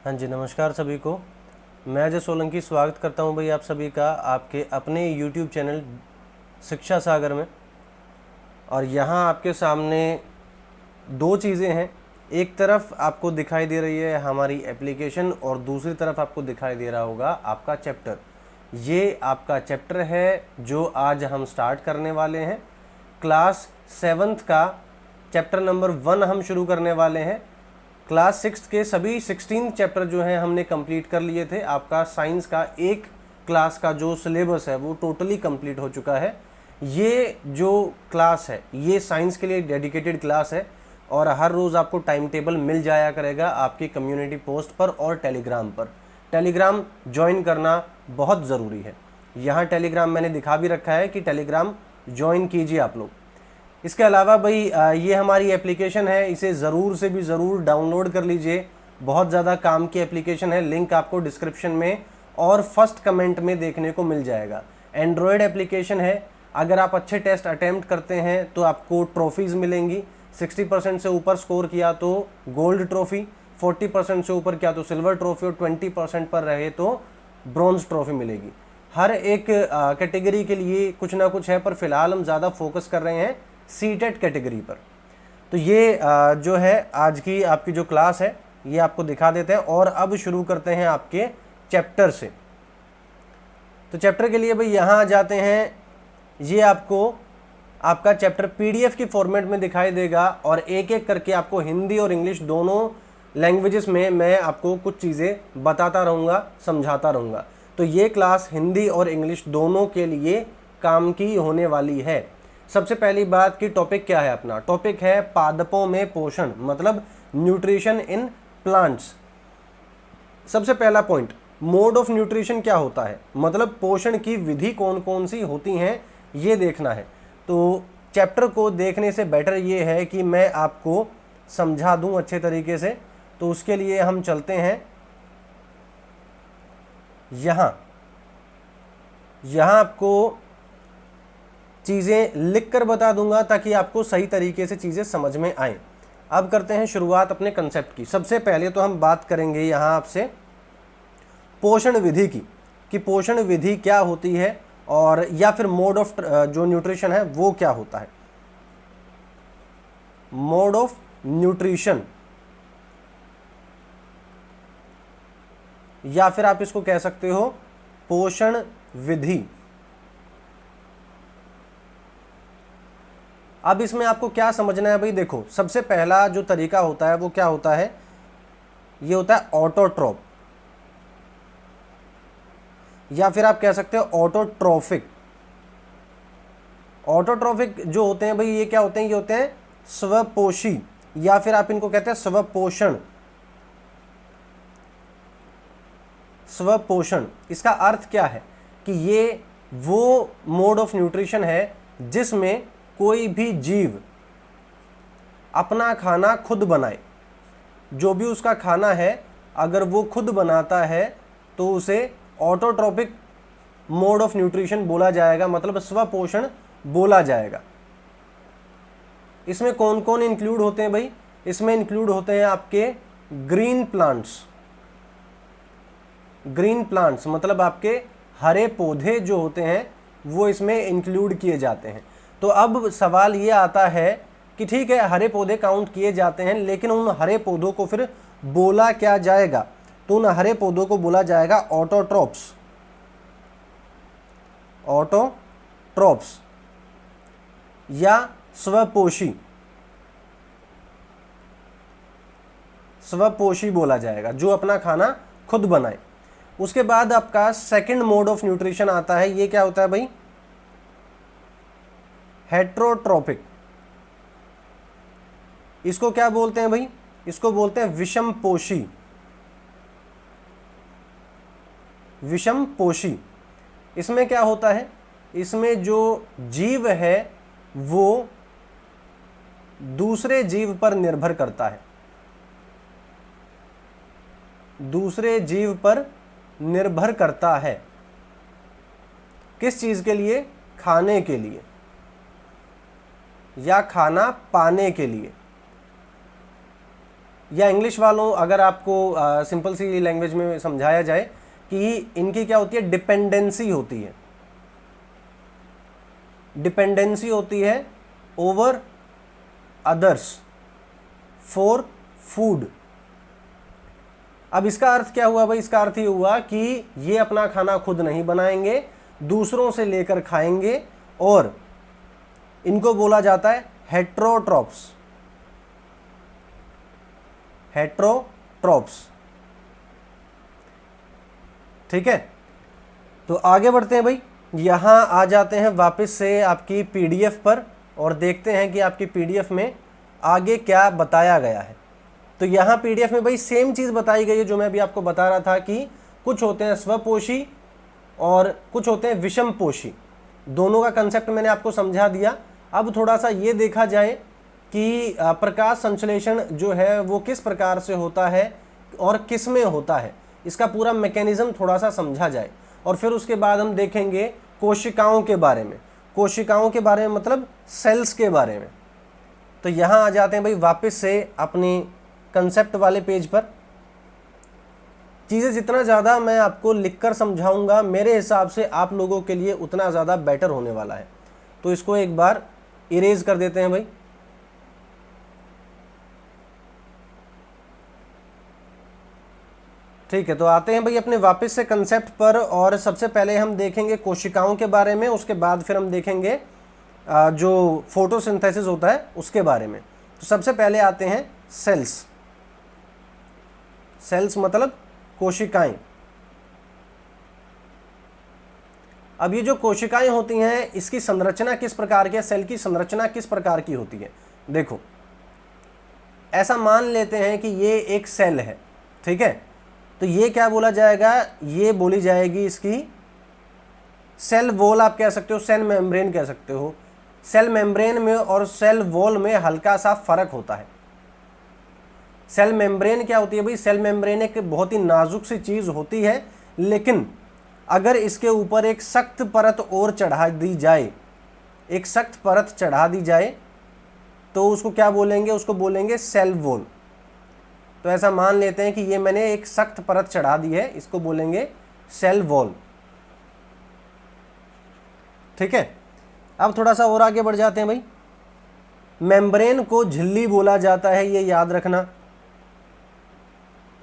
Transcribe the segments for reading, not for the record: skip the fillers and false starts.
हाँ जी, नमस्कार सभी को। मैं अजय सोलंकी स्वागत करता हूँ भाई आप सभी का आपके अपने YouTube चैनल शिक्षा सागर में। और यहाँ आपके सामने दो चीज़ें हैं। एक तरफ आपको दिखाई दे रही है हमारी एप्लीकेशन और दूसरी तरफ आपको दिखाई दे रहा होगा आपका चैप्टर। ये आपका चैप्टर है जो आज हम स्टार्ट करने वाले हैं। क्लास 7th का चैप्टर नंबर 1 हम शुरू करने वाले हैं। क्लास 6 के सभी 16 चैप्टर जो हैं हमने कंप्लीट कर लिए थे। आपका साइंस का एक क्लास का जो सिलेबस है वो टोटली कंप्लीट हो चुका है। ये जो क्लास है ये साइंस के लिए डेडिकेटेड क्लास है और हर रोज़ आपको टाइम टेबल मिल जाया करेगा आपकी कम्युनिटी पोस्ट पर और टेलीग्राम पर। टेलीग्राम ज्वाइन करना बहुत ज़रूरी है। यहाँ टेलीग्राम मैंने दिखा भी रखा है कि टेलीग्राम ज्वाइन कीजिए आप लोग। इसके अलावा भाई ये हमारी एप्लीकेशन है, इसे ज़रूर से भी ज़रूर डाउनलोड कर लीजिए। बहुत ज़्यादा काम की एप्लीकेशन है। लिंक आपको डिस्क्रिप्शन में और फर्स्ट कमेंट में देखने को मिल जाएगा। एंड्रॉयड एप्लीकेशन है। अगर आप अच्छे टेस्ट अटैम्प्ट करते हैं तो आपको ट्रॉफीज़ मिलेंगी। 60% से ऊपर स्कोर किया तो गोल्ड ट्रॉफ़ी, 40% से ऊपर किया तो सिल्वर ट्रॉफ़ी और 20% पर रहे तो ब्रॉन्ज ट्रॉफ़ी मिलेगी। हर एक कैटेगरी के लिए कुछ ना कुछ है, पर फिलहाल हम ज़्यादा फोकस कर रहे हैं सीटेट कैटेगरी पर। तो ये जो है आज की आपकी जो क्लास है ये आपको दिखा देते हैं और अब शुरू करते हैं आपके चैप्टर से। तो चैप्टर के लिए भाई यहाँ आ जाते हैं। ये आपको आपका चैप्टर पीडीएफ की फॉर्मेट में दिखाई देगा और एक एक करके आपको हिंदी और इंग्लिश दोनों लैंग्वेजेस में मैं आपको कुछ चीज़ें बताता रहूँगा, समझाता रहूँगा। तो ये क्लास हिंदी और इंग्लिश दोनों के लिए काम की होने वाली है। सबसे पहली बात कि टॉपिक क्या है अपना। टॉपिक है पादपों में पोषण, मतलब न्यूट्रिशन इन प्लांट्स। सबसे पहला पॉइंट, मोड ऑफ न्यूट्रिशन क्या होता है, मतलब पोषण की विधि कौन कौन सी होती हैं ये देखना है। तो चैप्टर को देखने से बेटर ये है कि मैं आपको समझा दूं अच्छे तरीके से। तो उसके लिए हम चलते हैं यहाँ आपको चीज़ें लिख कर बता दूंगा ताकि आपको सही तरीके से चीज़ें समझ में आएँ। अब करते हैं शुरुआत अपने कंसेप्ट की। सबसे पहले तो हम बात करेंगे यहाँ आपसे पोषण विधि की, कि पोषण विधि क्या होती है और या फिर मोड ऑफ जो न्यूट्रिशन है वो क्या होता है। मोड ऑफ न्यूट्रिशन, या फिर आप इसको कह सकते हो पोषण विधि। अब इसमें आपको क्या समझना है भाई, देखो सबसे पहला जो तरीका होता है वो क्या होता है, ये होता है ऑटोट्रोप, या फिर आप कह सकते हो ऑटोट्रोफिक। ऑटोट्रोफिक जो होते हैं भाई ये क्या होते हैं, ये होते हैं स्वपोषी, या फिर आप इनको कहते हैं स्वपोषण। स्वपोषण इसका अर्थ क्या है कि ये वो मोड ऑफ न्यूट्रिशन है जिसमें कोई भी जीव अपना खाना खुद बनाए। जो भी उसका खाना है अगर वो खुद बनाता है तो उसे ऑटोट्रोपिक मोड ऑफ न्यूट्रिशन बोला जाएगा, मतलब स्वपोषण बोला जाएगा। इसमें कौन कौन इंक्लूड होते हैं भाई, इसमें इंक्लूड होते हैं आपके ग्रीन प्लांट्स। ग्रीन प्लांट्स मतलब आपके हरे पौधे जो होते हैं वो इसमें इंक्लूड किए जाते हैं। तो अब सवाल ये आता है कि ठीक है हरे पौधे काउंट किए जाते हैं, लेकिन उन हरे पौधों को फिर बोला क्या जाएगा, तो उन हरे पौधों को बोला जाएगा ऑटोट्रोप्स। ऑटोट्रोप्स या स्वपोषी, स्वपोषी बोला जाएगा, जो अपना खाना खुद बनाए। उसके बाद आपका सेकंड मोड ऑफ न्यूट्रिशन आता है, ये क्या होता है भाई, हेट्रोट्रोपिक। इसको क्या बोलते हैं भाई, इसको बोलते हैं विषमपोषी। विषमपोषी इसमें क्या होता है, इसमें जो जीव है वो दूसरे जीव पर निर्भर करता है। दूसरे जीव पर निर्भर करता है किस चीज के लिए, खाने के लिए या खाना पाने के लिए। या इंग्लिश वालों अगर आपको सिंपल सी लैंग्वेज में समझाया जाए कि इनकी क्या होती है, डिपेंडेंसी होती है, डिपेंडेंसी होती है ओवर अदर्स फॉर फूड। अब इसका अर्थ क्या हुआ भाई, इसका अर्थ ये हुआ कि ये अपना खाना खुद नहीं बनाएंगे, दूसरों से लेकर खाएंगे, और इनको बोला जाता है हेट्रोट्रॉप्स, हेट्रोट्रॉप्स। ठीक है, तो आगे बढ़ते हैं भाई, यहां आ जाते हैं वापस से आपकी पीडीएफ पर और देखते हैं कि आपकी पीडीएफ में आगे क्या बताया गया है। तो यहाँ पीडीएफ में भाई सेम चीज़ बताई गई है जो मैं अभी आपको बता रहा था कि कुछ होते हैं स्वपोषी और कुछ होते हैं विषमपोषी। दोनों का कंसेप्ट मैंने आपको समझा दिया। अब थोड़ा सा ये देखा जाए कि प्रकाश संश्लेषण जो है वो किस प्रकार से होता है और किस में होता है, इसका पूरा मैकेनिज्म थोड़ा सा समझा जाए, और फिर उसके बाद हम देखेंगे कोशिकाओं के बारे में। कोशिकाओं के बारे में मतलब सेल्स के बारे में। तो यहाँ आ जाते हैं भाई वापस से अपनी कंसेप्ट वाले पेज पर। चीज़ें जितना ज़्यादा मैं आपको लिखकर समझाऊंगा मेरे हिसाब से आप लोगों के लिए उतना ज़्यादा बेटर होने वाला है। तो इसको एक बार इरेज कर देते हैं भाई। ठीक है, तो आते हैं भाई अपने वापस से कंसेप्ट पर, और सबसे पहले हम देखेंगे कोशिकाओं के बारे में, उसके बाद फिर हम देखेंगे जो फोटोसिंथेसिस होता है उसके बारे में। तो सबसे पहले आते हैं सेल्स। सेल्स मतलब कोशिकाएं। अब ये जो कोशिकाएं होती हैं इसकी संरचना किस प्रकार की है, सेल की संरचना किस प्रकार की होती है। देखो, ऐसा मान लेते हैं कि ये एक सेल है, ठीक है, तो ये क्या बोला जाएगा, ये बोली जाएगी इसकी सेल वॉल आप कह सकते हो, सेल मेम्ब्रेन कह सकते हो। सेल मेम्ब्रेन में और सेल वॉल में हल्का सा फर्क होता है। सेल मेम्ब्रेन क्या होती है भाई, सेल मेम्ब्रेन एक बहुत ही नाजुक सी चीज होती है, लेकिन अगर इसके ऊपर एक सख्त परत और चढ़ा दी जाए, एक सख्त परत चढ़ा दी जाए तो उसको क्या बोलेंगे, उसको बोलेंगे सेल वॉल। तो ऐसा मान लेते हैं कि ये मैंने एक सख्त परत चढ़ा दी है, इसको बोलेंगे सेल वॉल। ठीक है, अब थोड़ा सा और आगे बढ़ जाते हैं भाई। मेम्ब्रेन को झिल्ली बोला जाता है, ये याद रखना,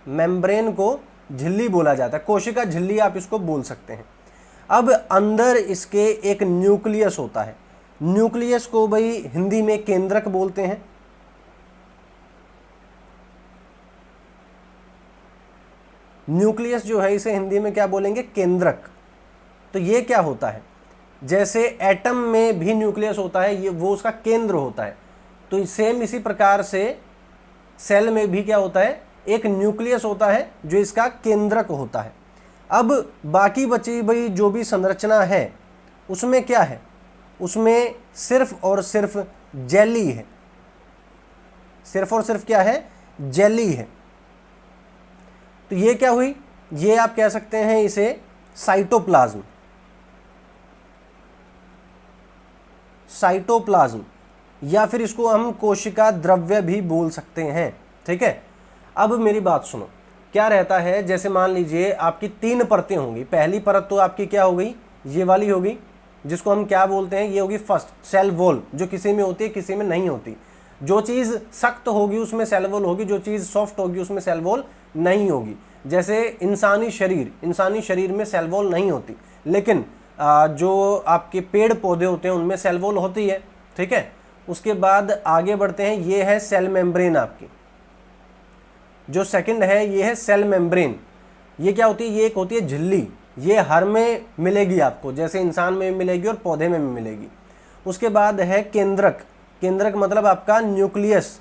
मेम्ब्रेन को झिल्ली बोला जाता है, कोशिका झिल्ली आप इसको बोल सकते हैं। अब अंदर इसके एक न्यूक्लियस होता है, न्यूक्लियस को भाई हिंदी में केंद्रक बोलते हैं। न्यूक्लियस जो है इसे हिंदी में क्या बोलेंगे, केंद्रक। तो ये क्या होता है, जैसे एटम में भी न्यूक्लियस होता है, ये वो उसका केंद्र होता है, तो सेम इसी प्रकार से सेल में भी क्या होता है, एक न्यूक्लियस होता है जो इसका केंद्रक होता है। अब बाकी बची भाई जो भी संरचना है उसमें क्या है, उसमें सिर्फ और सिर्फ जेली है, सिर्फ और सिर्फ क्या है, जेली है। तो ये क्या हुई, ये आप कह सकते हैं इसे साइटोप्लाज्म, साइटोप्लाज्म, या फिर इसको हम कोशिका द्रव्य भी बोल सकते हैं। ठीक है, अब मेरी बात सुनो, क्या रहता है, जैसे मान लीजिए आपकी 3 परतें होंगी। पहली परत तो आपकी क्या हो गई, ये वाली होगी, जिसको हम क्या बोलते हैं, ये होगी फर्स्ट सेल वॉल, जो किसी में होती है किसी में नहीं होती। जो चीज़ सख्त होगी उसमें सेल वॉल होगी, जो चीज़ सॉफ्ट होगी उसमें सेल वॉल नहीं होगी। जैसे इंसानी शरीर में सेल वॉल नहीं होती, लेकिन जो आपके पेड़ पौधे होते हैं उनमें सेल वॉल होती है। ठीक है, उसके बाद आगे बढ़ते हैं, ये है सेल मेम्ब्रेन आपकी, जो सेकंड है ये है सेल मेम्ब्रेन। ये क्या होती है, ये एक होती है झिल्ली, ये हर में मिलेगी आपको, जैसे इंसान में मिलेगी और पौधे में भी मिलेगी। उसके बाद है केंद्रक, केंद्रक मतलब आपका न्यूक्लियस,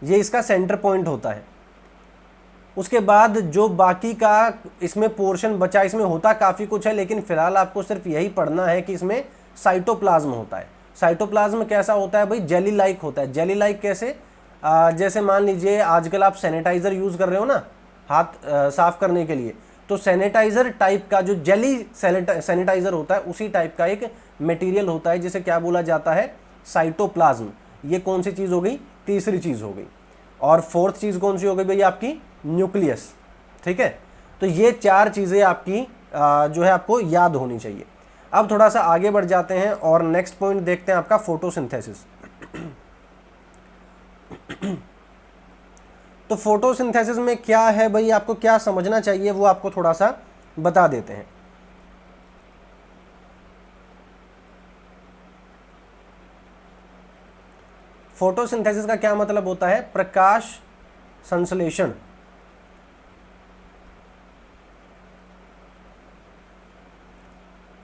ये इसका सेंटर पॉइंट होता है। उसके बाद जो बाकी का इसमें पोर्शन बचा, इसमें होता काफ़ी कुछ है, लेकिन फिलहाल आपको सिर्फ यही पढ़ना है कि इसमें साइटोप्लाज्म होता है। साइटोप्लाज्म कैसा होता है भाई, जेली लाइक होता है। जेली लाइक कैसे, जैसे मान लीजिए आजकल आप सैनिटाइज़र यूज़ कर रहे हो ना हाथ साफ करने के लिए, तो सैनिटाइज़र टाइप का जो जेली सैनिटाइज़र होता है उसी टाइप का एक मटेरियल होता है, जिसे क्या बोला जाता है, साइटोप्लाज्म। ये कौन सी चीज़ हो गई, तीसरी चीज़ हो गई। और फोर्थ चीज़ कौन सी हो गई भाई आपकी, न्यूक्लियस। ठीक है, तो ये 4 चीज़ें आपकी जो है आपको याद होनी चाहिए। अब थोड़ा सा आगे बढ़ जाते हैं और नेक्स्ट पॉइंट देखते हैं आपका फोटोसिंथेसिस। तो फोटोसिंथेसिस में क्या है भाई, आपको क्या समझना चाहिए वो आपको थोड़ा सा बता देते हैं। फोटोसिंथेसिस का क्या मतलब होता है, प्रकाश संश्लेषण।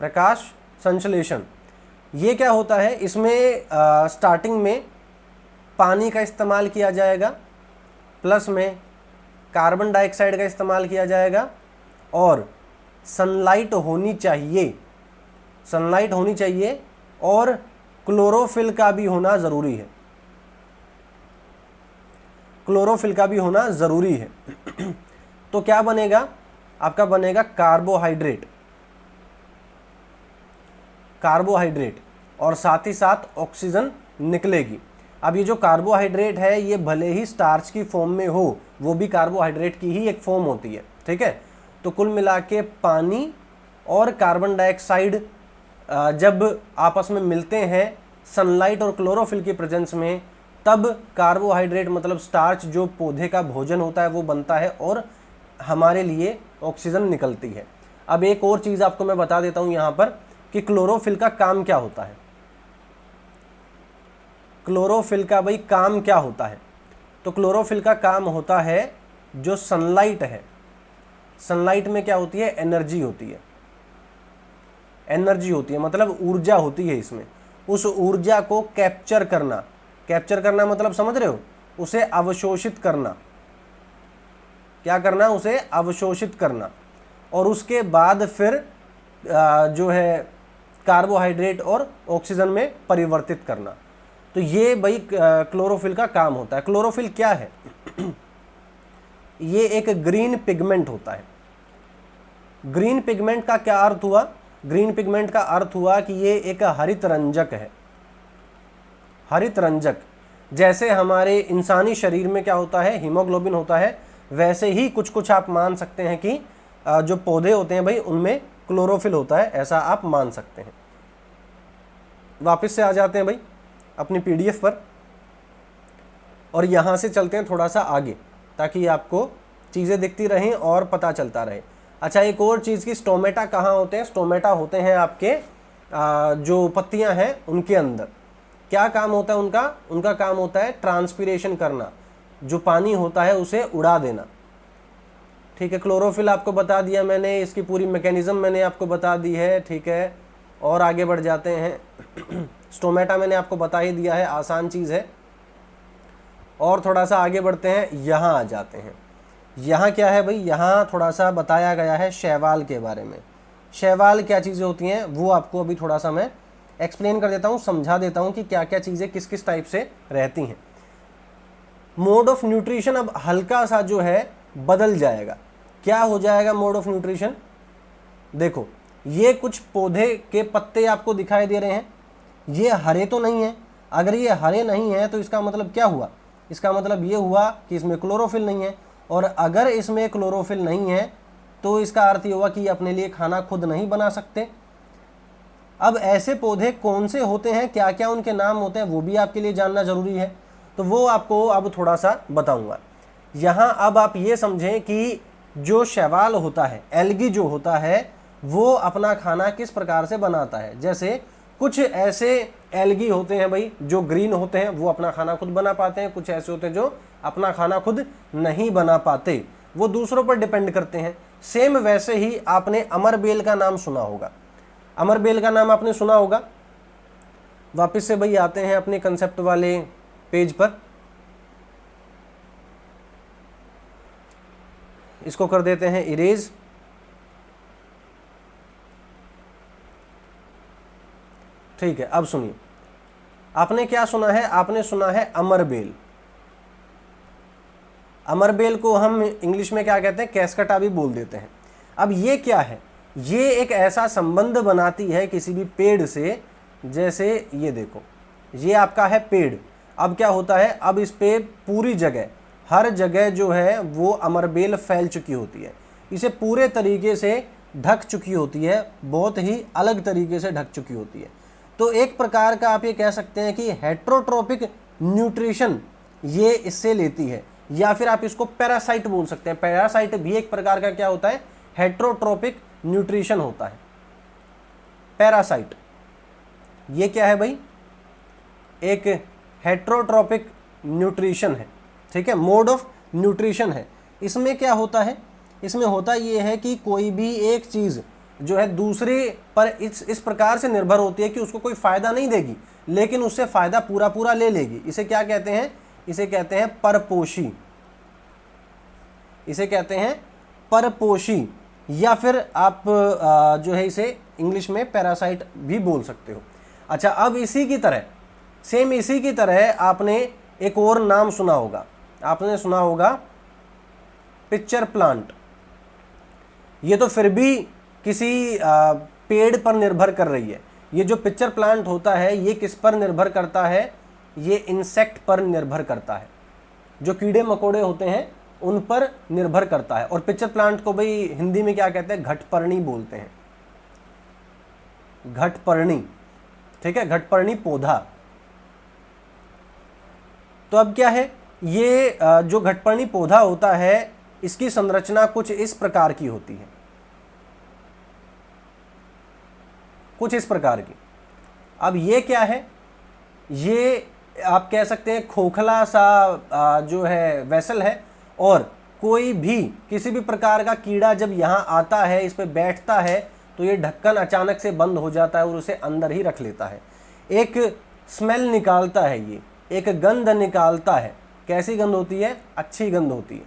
प्रकाश संश्लेषण ये क्या होता है, इसमें स्टार्टिंग में पानी का इस्तेमाल किया जाएगा, प्लस में कार्बन डाइऑक्साइड का इस्तेमाल किया जाएगा, और सनलाइट होनी चाहिए, सनलाइट होनी चाहिए, और क्लोरोफिल का भी होना ज़रूरी है, क्लोरोफिल का भी होना ज़रूरी है। तो क्या बनेगा आपका, बनेगा कार्बोहाइड्रेट, कार्बोहाइड्रेट, और साथ ही साथ ऑक्सीजन निकलेगी। अब ये जो कार्बोहाइड्रेट है ये भले ही स्टार्च की फॉर्म में हो, वो भी कार्बोहाइड्रेट की ही एक फॉर्म होती है। ठीक है, तो कुल मिला के पानी और कार्बन डाइऑक्साइड जब आपस में मिलते हैं सनलाइट और क्लोरोफिल की प्रेजेंस में, तब कार्बोहाइड्रेट मतलब स्टार्च जो पौधे का भोजन होता है वो बनता है और हमारे लिए ऑक्सीजन निकलती है। अब एक और चीज़ आपको मैं बता देता हूँ यहाँ पर कि क्लोरोफिल का काम क्या होता है। क्लोरोफिल का भाई काम क्या होता है, तो क्लोरोफिल का काम होता है जो सनलाइट है, सनलाइट में क्या होती है, एनर्जी होती है, एनर्जी होती है मतलब ऊर्जा होती है इसमें, उस ऊर्जा को कैप्चर करना, कैप्चर करना मतलब समझ रहे हो, उसे अवशोषित करना, क्या करना, उसे अवशोषित करना, और उसके बाद फिर जो है कार्बोहाइड्रेट और ऑक्सीजन में परिवर्तित करना। तो ये भाई क्लोरोफिल का काम होता है। क्लोरोफिल क्या है, ये एक ग्रीन पिगमेंट होता है। ग्रीन पिगमेंट का क्या अर्थ हुआ, ग्रीन पिगमेंट का अर्थ हुआ कि ये एक हरित रंजक है, हरित रंजक। जैसे हमारे इंसानी शरीर में क्या होता है, हीमोग्लोबिन होता है, वैसे ही कुछ कुछ आप मान सकते हैं कि जो पौधे होते हैं भाई उनमें क्लोरोफिल होता है, ऐसा आप मान सकते हैं। वापस से आ जाते हैं भाई अपनी पीडीएफ पर और यहाँ से चलते हैं थोड़ा सा आगे ताकि आपको चीज़ें दिखती रहें और पता चलता रहे। अच्छा, एक और चीज़ की, स्टोमेटा कहाँ होते हैं, स्टोमेटा होते हैं आपके जो पत्तियाँ हैं उनके अंदर। क्या काम होता है उनका, उनका काम होता है ट्रांसपीरेशन करना, जो पानी होता है उसे उड़ा देना। ठीक है, क्लोरोफिल आपको बता दिया मैंने, इसकी पूरी मैकेनिज्म मैंने आपको बता दी है। ठीक है, और आगे बढ़ जाते हैं। स्टोमेटा मैंने आपको बता ही दिया है, आसान चीज़ है। और थोड़ा सा आगे बढ़ते हैं, यहाँ आ जाते हैं। यहाँ क्या है भाई, यहाँ थोड़ा सा बताया गया है शैवाल के बारे में। शैवाल क्या चीज़ें होती हैं वो आपको अभी थोड़ा सा मैं एक्सप्लेन कर देता हूँ, समझा देता हूँ कि क्या क्या चीज़ें किस किस टाइप से रहती हैं। मोड ऑफ न्यूट्रिशन अब हल्का सा जो है बदल जाएगा। क्या हो जाएगा मोड ऑफ न्यूट्रिशन, देखो ये कुछ पौधे के पत्ते आपको दिखाई दे रहे हैं, ये हरे तो नहीं है। अगर ये हरे नहीं है तो इसका मतलब क्या हुआ, इसका मतलब ये हुआ कि इसमें क्लोरोफिल नहीं है, और अगर इसमें क्लोरोफिल नहीं है तो इसका अर्थ ये हुआ कि ये अपने लिए खाना खुद नहीं बना सकते। अब ऐसे पौधे कौन से होते हैं, क्या क्या उनके नाम होते हैं, वो भी आपके लिए जानना ज़रूरी है, तो वो आपको अब थोड़ा सा बताऊंगा। यहाँ अब आप ये समझें कि जो शैवाल होता है, एल्गी जो होता है, वो अपना खाना किस प्रकार से बनाता है। जैसे कुछ ऐसे एल्गी होते हैं भाई जो ग्रीन होते हैं, वो अपना खाना खुद बना पाते हैं, कुछ ऐसे होते हैं जो अपना खाना खुद नहीं बना पाते, वो दूसरों पर डिपेंड करते हैं। सेम वैसे ही आपने अमरबेल का नाम सुना होगा, अमरबेल का नाम आपने सुना होगा। वापस से भाई आते हैं अपने कंसेप्ट वाले पेज पर, इसको कर देते हैं इरेज। ठीक है, अब सुनिए, आपने क्या सुना है, आपने सुना है अमरबेल। अमरबेल को हम इंग्लिश में क्या कहते हैं, कैस्कटा भी बोल देते हैं। अब ये क्या है, ये एक ऐसा संबंध बनाती है किसी भी पेड़ से, जैसे ये देखो ये आपका है पेड़। अब क्या होता है, अब इस पे पूरी जगह हर जगह जो है वो अमरबेल फैल चुकी होती है, इसे पूरे तरीके से ढक चुकी होती है, बहुत ही अलग तरीके से ढक चुकी होती है। तो एक प्रकार का आप ये कह सकते हैं कि हेट्रोट्रोपिक न्यूट्रिशन ये इससे लेती है, या फिर आप इसको पैरासाइट बोल सकते हैं। पैरासाइट भी एक प्रकार का क्या होता है, हेट्रोट्रोपिक न्यूट्रिशन होता है। पैरासाइट ये क्या है भाई, एक हेट्रोट्रोपिक न्यूट्रिशन है, ठीक है, मोड ऑफ न्यूट्रिशन है। इसमें क्या होता है, इसमें होता ये है कि कोई भी एक चीज़ जो है दूसरे पर इस प्रकार से निर्भर होती है कि उसको कोई फ़ायदा नहीं देगी, लेकिन उससे फ़ायदा पूरा पूरा ले लेगी। इसे क्या कहते हैं, इसे कहते हैं परपोषी, इसे कहते हैं परपोषी, या फिर आप जो है इसे इंग्लिश में पैरासाइट भी बोल सकते हो। अच्छा, अब इसी की तरह, सेम इसी की तरह आपने एक और नाम सुना होगा, आपने सुना होगा पिक्चर प्लांट। ये तो फिर भी किसी पेड़ पर निर्भर कर रही है। ये जो पिक्चर प्लांट होता है ये किस पर निर्भर करता है, ये इंसेक्ट पर निर्भर करता है, जो कीड़े मकोड़े होते हैं उन पर निर्भर करता है। और पिक्चर प्लांट को भाई हिंदी में क्या कहते हैं, घटपर्णी बोलते हैं, घटपर्णी, ठीक है, घटपर्णी पौधा। तो अब क्या है, ये जो घटपर्णी पौधा होता है इसकी संरचना कुछ इस प्रकार की होती है, कुछ इस प्रकार की। अब ये क्या है, ये आप कह सकते हैं खोखला सा जो है वेसल है, और कोई भी किसी भी प्रकार का कीड़ा जब यहाँ आता है, इस पे बैठता है, तो ये ढक्कन अचानक से बंद हो जाता है और उसे अंदर ही रख लेता है। एक स्मेल निकालता है, ये एक गंध निकालता है। कैसी गंध होती है, अच्छी गंध होती है,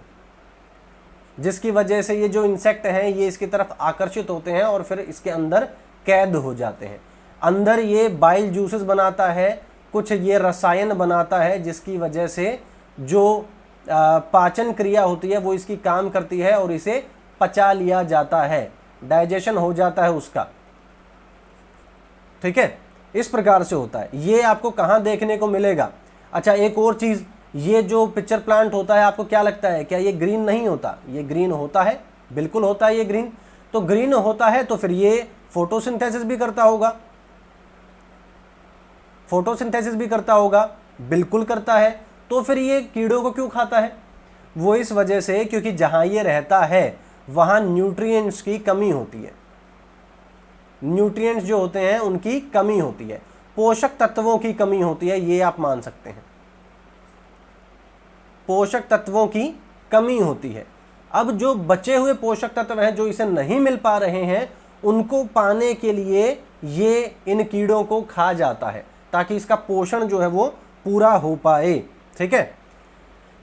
जिसकी वजह से ये जो इंसेक्ट हैं ये इसकी तरफ आकर्षित होते हैं और फिर इसके अंदर कैद हो जाते हैं। अंदर ये बाइल जूसेस बनाता है, कुछ ये रसायन बनाता है, जिसकी वजह से जो पाचन क्रिया होती है वो इसकी काम करती है और इसे पचा लिया जाता है, डाइजेशन हो जाता है उसका, ठीक है, इस प्रकार से होता है। ये आपको कहाँ देखने को मिलेगा। अच्छा, एक और चीज़, ये जो पिक्चर प्लांट होता है आपको क्या लगता है, क्या ये ग्रीन नहीं होता, ये ग्रीन होता है, बिल्कुल होता है ये ग्रीन। तो ग्रीन होता है तो फिर ये फोटोसिंथेसिस भी करता होगा, फोटोसिंथेसिस भी करता होगा, बिल्कुल करता है। तो फिर ये कीड़ों को क्यों खाता है, वो इस वजह से क्योंकि जहां ये रहता है वहां न्यूट्रिएंट्स की कमी होती है, न्यूट्रिएंट्स जो होते हैं उनकी कमी होती है, पोषक तत्वों की कमी होती है, ये आप मान सकते हैं, पोषक तत्वों की कमी होती है। अब जो बचे हुए पोषक तत्व हैं जो इसे नहीं मिल पा रहे हैं, उनको पाने के लिए ये इन कीड़ों को खा जाता है, ताकि इसका पोषण जो है वो पूरा हो पाए, ठीक है।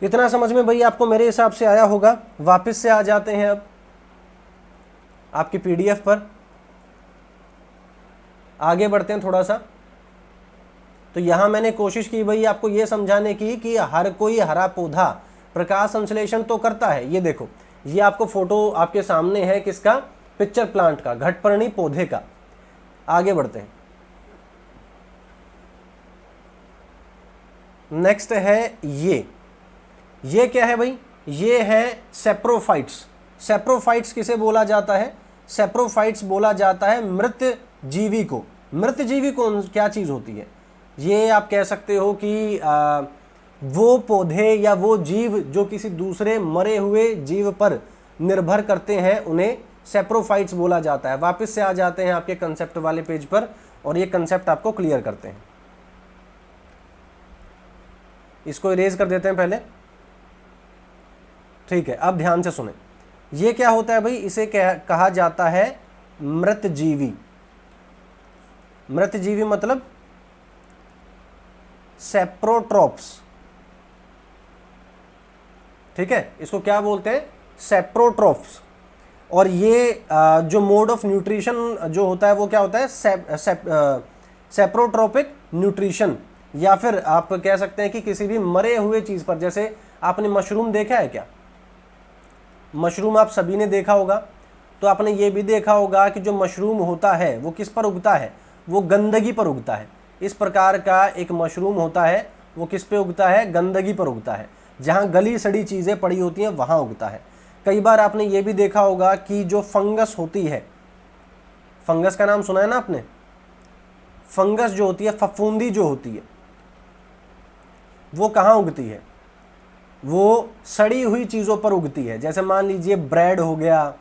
इतना समझ में भाई आपको मेरे हिसाब से आया होगा। वापस से आ जाते हैं अब आपकी पीडीएफ पर, आगे बढ़ते हैं थोड़ा सा। तो यहां मैंने कोशिश की भाई आपको ये समझाने की कि हर कोई हरा पौधा प्रकाश संश्लेषण तो करता है। ये देखो, ये आपको फोटो आपके सामने है, किसका, पिक्चर प्लांट का, घटपर्णी पौधे का। आगे बढ़ते हैं, नेक्स्ट है ये क्या है भाई, ये है सेप्रोफाइट्स। सेप्रोफाइट्स किसे बोला जाता है, सेप्रोफाइट्स बोला जाता है मृत जीवी को। मृत जीवी कौन क्या चीज़ होती है, ये आप कह सकते हो कि वो पौधे या वो जीव जो किसी दूसरे मरे हुए जीव पर निर्भर करते हैं, उन्हें सेप्रोफाइट्स बोला जाता है। वापस से आ जाते हैं आपके कंसेप्ट वाले पेज पर और ये कंसेप्ट आपको क्लियर करते हैं। इसको इरेज कर देते हैं पहले, ठीक है। अब ध्यान से सुने, ये क्या होता है भाई, इसे कहा जाता है मृत जीवी। मृत जीवी मतलब सेप्रोट्रोप्स, ठीक है, इसको क्या बोलते हैं, सेप्रोट्रोप्स। और ये जो मोड ऑफ न्यूट्रिशन जो होता है वो क्या होता है, सेप्रोट्रोपिक न्यूट्रिशन, या फिर आप कह सकते हैं कि किसी भी मरे हुए चीज पर, जैसे आपने मशरूम देखा है क्या, मशरूम आप सभी ने देखा होगा। तो आपने ये भी देखा होगा कि जो मशरूम होता है वो किस पर उगता है, वो गंदगी पर उगता है। इस प्रकार का एक मशरूम होता है, वो किस पे उगता है, गंदगी पर उगता है। जहाँ गली सड़ी चीज़ें पड़ी होती हैं वहाँ उगता है। कई बार आपने ये भी देखा होगा कि जो फंगस होती है, फंगस का नाम सुना है ना आपने, फंगस जो होती है, फफूंदी जो होती है, वो कहाँ उगती है? वो सड़ी हुई चीज़ों पर उगती है। जैसे मान लीजिए ब्रेड हो गया,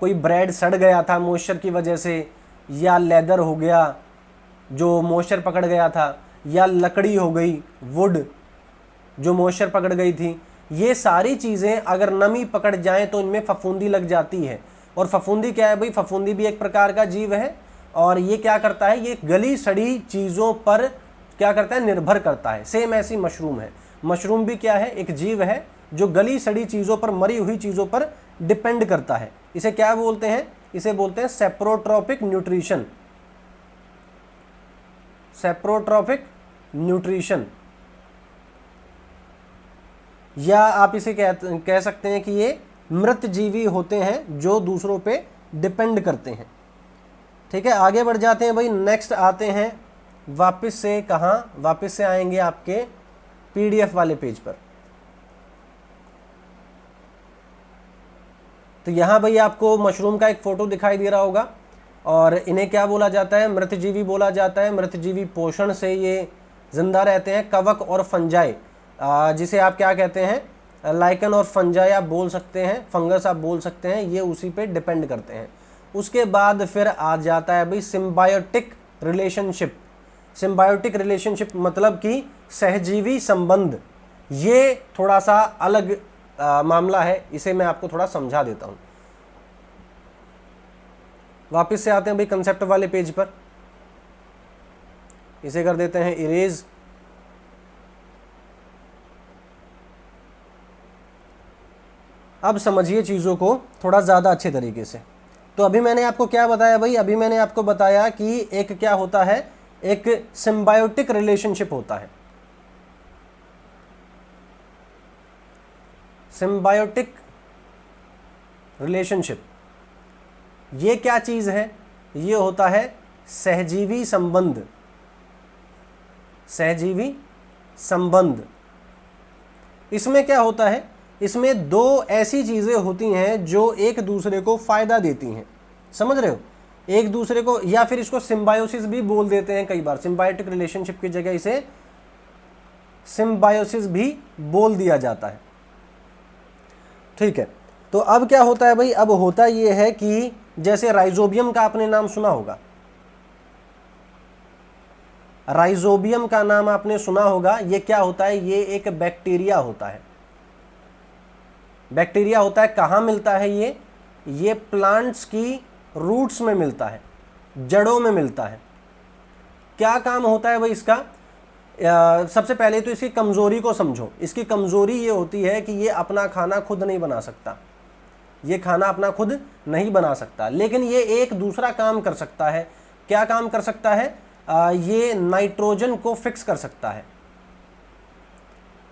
कोई ब्रेड सड़ गया था मॉइस्चर की वजह से, या लेदर हो गया जो मॉइस्चर पकड़ गया था, या लकड़ी हो गई, वुड जो मॉइस्चर पकड़ गई थी। ये सारी चीज़ें अगर नमी पकड़ जाएं तो इनमें फफूंदी लग जाती है। और फफूंदी क्या है भाई? फफूंदी भी एक प्रकार का जीव है, और ये क्या करता है? ये गली सड़ी चीज़ों पर क्या करता है? निर्भर करता है। सेम ऐसी मशरूम है। मशरूम भी क्या है? एक जीव है जो गली सड़ी चीज़ों पर, मरी हुई चीज़ों पर डिपेंड करता है। इसे क्या बोलते हैं? इसे बोलते हैं सेप्रोट्रॉपिक न्यूट्रिशन। सेप्रोट्रॉपिक न्यूट्रिशन, या आप इसे कह सकते हैं कि ये मृत जीवी होते हैं जो दूसरों पे डिपेंड करते हैं। ठीक है, आगे बढ़ जाते हैं भाई। नेक्स्ट आते हैं वापस से, कहाँ वापस से आएंगे? आपके पीडीएफ वाले पेज पर। तो यहाँ भाई आपको मशरूम का एक फोटो दिखाई दे रहा होगा, और इन्हें क्या बोला जाता है? मृतजीवी बोला जाता है। मृतजीवी पोषण से ये जिंदा रहते हैं। कवक और फंजाई, जिसे आप क्या कहते हैं? लाइकन और फंजाई आप बोल सकते हैं, फंगस आप बोल सकते हैं, ये उसी पे डिपेंड करते हैं। उसके बाद फिर आ जाता है भाई सिम्बायोटिक रिलेशनशिप। सिम्बायोटिक रिलेशनशिप मतलब कि सहजीवी संबंध। ये थोड़ा सा अलग मामला है, इसे मैं आपको थोड़ा समझा देता हूं। वापस से आते हैं भाई कंसेप्ट वाले पेज पर। इसे कर देते हैं इरेज। अब समझिए चीज़ों को थोड़ा ज़्यादा अच्छे तरीके से। तो अभी मैंने आपको क्या बताया भाई? अभी मैंने आपको बताया कि एक क्या होता है? एक सिम्बायोटिक रिलेशनशिप होता है। सिम्बायोटिक रिलेशनशिप ये क्या चीज़ है? ये होता है सहजीवी संबंध। सहजीवी संबंध। इसमें क्या होता है? इसमें दो ऐसी चीज़ें होती हैं जो एक दूसरे को फ़ायदा देती हैं। समझ रहे हो? एक दूसरे को, या फिर इसको सिम्बायोसिस भी बोल देते हैं कई बार। सिम्बायोटिक रिलेशनशिप की जगह इसे सिम्बायोसिस भी बोल दिया जाता है। ठीक है, तो अब क्या होता है भाई? अब होता यह है कि जैसे राइजोबियम का आपने नाम सुना होगा। राइजोबियम का नाम आपने सुना होगा। ये क्या होता है? ये एक बैक्टीरिया होता है। बैक्टीरिया होता है। कहाँ मिलता है ये प्लांट्स की रूट्स में मिलता है, जड़ों में मिलता है। क्या काम होता है भाई इसका? सबसे पहले तो इसकी कमज़ोरी को समझो। इसकी कमज़ोरी ये होती है कि ये अपना खाना खुद नहीं बना सकता। ये खाना अपना खुद नहीं बना सकता, लेकिन ये एक दूसरा काम कर सकता है। क्या काम कर सकता है? ये नाइट्रोजन को फिक्स कर सकता है।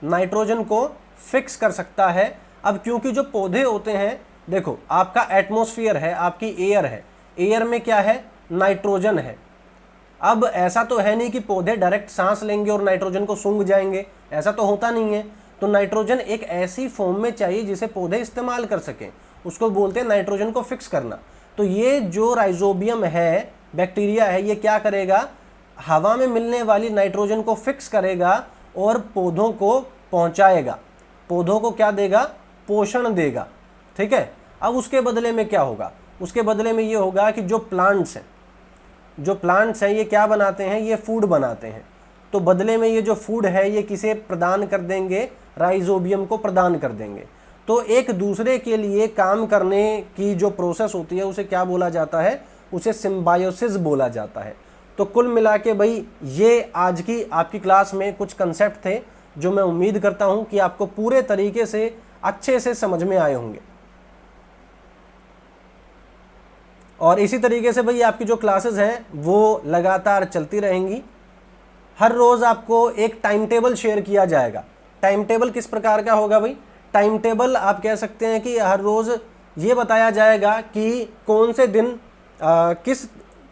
नाइट्रोजन को फिक्स कर सकता है। अब क्योंकि जो पौधे होते हैं, देखो आपका एटमॉस्फेयर है, आपकी एयर है, एयर में क्या है? नाइट्रोजन है। अब ऐसा तो है नहीं कि पौधे डायरेक्ट सांस लेंगे और नाइट्रोजन को सूंघ जाएंगे, ऐसा तो होता नहीं है। तो नाइट्रोजन एक ऐसी फॉर्म में चाहिए जिसे पौधे इस्तेमाल कर सकें, उसको बोलते हैं नाइट्रोजन को फिक्स करना। तो ये जो राइजोबियम है, बैक्टीरिया है, ये क्या करेगा? हवा में मिलने वाली नाइट्रोजन को फिक्स करेगा और पौधों को पहुंचाएगा। पौधों को क्या देगा? पोषण देगा। ठीक है, अब उसके बदले में क्या होगा? उसके बदले में ये होगा कि जो प्लांट्स हैं ये क्या बनाते हैं? ये फूड बनाते हैं। तो बदले में ये जो फूड है ये किसे प्रदान कर देंगे? राइजोबियम को प्रदान कर देंगे। तो एक दूसरे के लिए काम करने की जो प्रोसेस होती है उसे क्या बोला जाता है? उसे सिम्बायोसिस बोला जाता है। तो कुल मिला के भाई ये आज की आपकी क्लास में कुछ कंसेप्ट थे जो मैं उम्मीद करता हूं कि आपको पूरे तरीके से अच्छे से समझ में आए होंगे। और इसी तरीके से भाई आपकी जो क्लासेस हैं वो लगातार चलती रहेंगी। हर रोज़ आपको एक टाइम टेबल शेयर किया जाएगा। टाइम टेबल किस प्रकार का होगा भाई? टाइम टेबल आप कह सकते हैं कि हर रोज़ ये बताया जाएगा कि कौन से दिन किस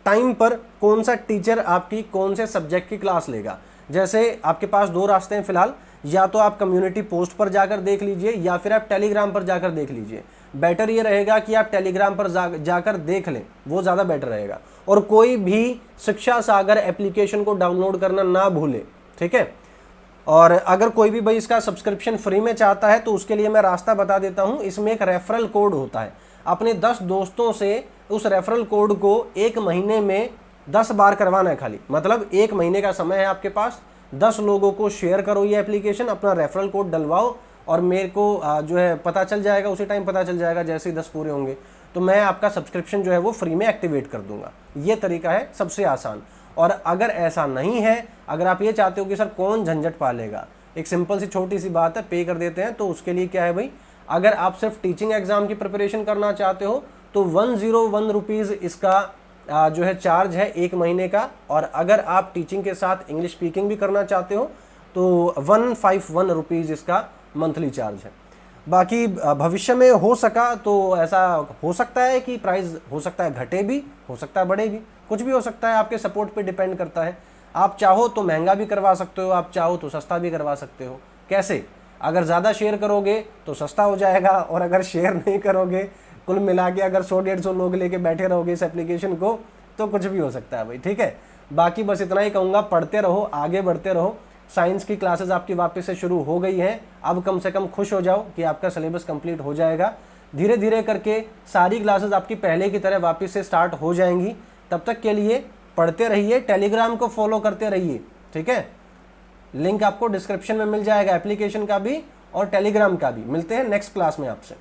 टाइम पर कौन सा टीचर आपकी कौन से सब्जेक्ट की क्लास लेगा। जैसे आपके पास दो रास्ते हैं फ़िलहाल, या तो आप कम्युनिटी पोस्ट पर जाकर देख लीजिए या फिर आप टेलीग्राम पर जाकर देख लीजिए। बेटर ये रहेगा कि आप टेलीग्राम पर जाकर देख लें, वो ज़्यादा बेटर रहेगा। और कोई भी शिक्षा सागर एप्लीकेशन को डाउनलोड करना ना भूले, ठीक है। और अगर कोई भी भाई इसका सब्सक्रिप्शन फ्री में चाहता है तो उसके लिए मैं रास्ता बता देता हूं। इसमें एक रेफरल कोड होता है, अपने 10 दोस्तों से उस रेफरल कोड को 1 महीने में 10 बार करवाना है खाली। मतलब 1 महीने का समय है आपके पास, 10 लोगों को शेयर करो ये एप्लीकेशन, अपना रेफरल कोड डलवाओ और मेरे को जो है पता चल जाएगा, उसी टाइम पता चल जाएगा जैसे ही 10 पूरे होंगे, तो मैं आपका सब्सक्रिप्शन जो है वो फ्री में एक्टिवेट कर दूंगा। ये तरीका है सबसे आसान। और अगर ऐसा नहीं है, अगर आप ये चाहते हो कि सर कौन झंझट पालेगा, एक सिंपल सी छोटी सी बात है, पे कर देते हैं। तो उसके लिए क्या है भाई, अगर आप सिर्फ टीचिंग एग्जाम की प्रिपरेशन करना चाहते हो तो 101 रुपीज़ इसका जो है चार्ज है 1 महीने का। और अगर आप टीचिंग के साथ इंग्लिश स्पीकिंग भी करना चाहते हो तो 151 रुपीज़ इसका मंथली चार्ज है। बाकी भविष्य में हो सका तो ऐसा हो सकता है कि प्राइस हो सकता है घटे भी, हो सकता है बढ़े भी, कुछ भी हो सकता है, आपके सपोर्ट पे डिपेंड करता है। आप चाहो तो महंगा भी करवा सकते हो, आप चाहो तो सस्ता भी करवा सकते हो। कैसे? अगर ज़्यादा शेयर करोगे तो सस्ता हो जाएगा, और अगर शेयर नहीं करोगे, कुल मिला के अगर 100-150 लोग लेके बैठे रहोगे इस एप्लीकेशन को, तो कुछ भी हो सकता है भाई, ठीक है। बाकी बस इतना ही कहूँगा, पढ़ते रहो, आगे बढ़ते रहो। साइंस की क्लासेस आपकी वापस से शुरू हो गई हैं। अब कम से कम खुश हो जाओ कि आपका सिलेबस कंप्लीट हो जाएगा। धीरे धीरे करके सारी क्लासेस आपकी पहले की तरह वापस से स्टार्ट हो जाएंगी। तब तक के लिए पढ़ते रहिए, टेलीग्राम को फॉलो करते रहिए, ठीक है। लिंक आपको डिस्क्रिप्शन में मिल जाएगा, एप्लीकेशन का भी और टेलीग्राम का भी। मिलते हैं नेक्स्ट क्लास में आपसे।